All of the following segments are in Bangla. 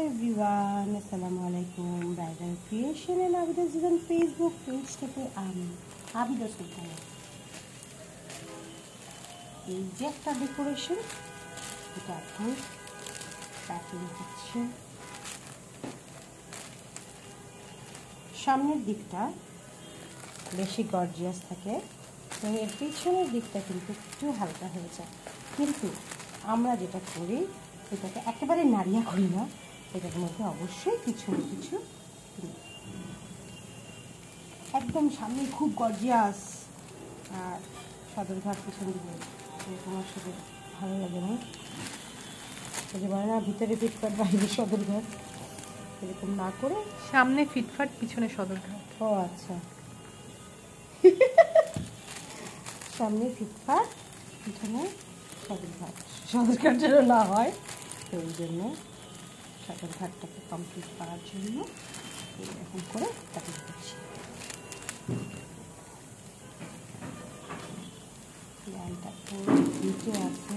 এভরিওয়ান, আসসালামু আলাইকুম। ব্রাইডাল ক্রিয়েশন এন্ড আবিদা জীবন ফেসবুক পেজ থেকে আমি আবিদা সুলতানা। এই যে একটা ডেকোরেশন, এটা এখন প্যাকিং হচ্ছে। সামনের দিকটা বেশি গর্জিয়াস থাকে, তো এর পিছনের দিকটা কিন্তু একটু হালকা হয়ে যায়। কিন্তু আমরা যেটা করি, এটাকে একেবারে নাড়িয়া করি না, এটার মধ্যে অবশ্যই কিছু না কিছু দিই। একদম সামনে খুব গর্জিয়াস আর সদরঘাট পিছন দিকে তোমার সাথে ভালো লাগে না, যে বলে না ভিতরে ফিটফাট বাইরে সদরঘাট, এরকম না করে সামনে ফিটফাট পিছনে সদরঘাট। ও আচ্ছা, সামনে ফিটফাট পিছনে সদরঘাট, সদরঘাট যেন না হয়, তো এই জন্য সদরঘাটটাকে কমপ্লিট করার জন্য এরকম করে কাটিং করছি। লাইনটা পুরো নিচে আছে,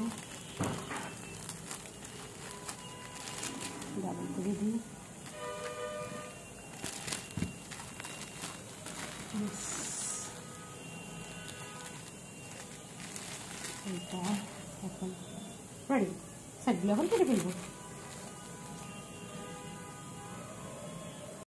ডাবল করে দিই। এটা এখন রেডি, সাইডগুলো এখন কেটে ফেলবো।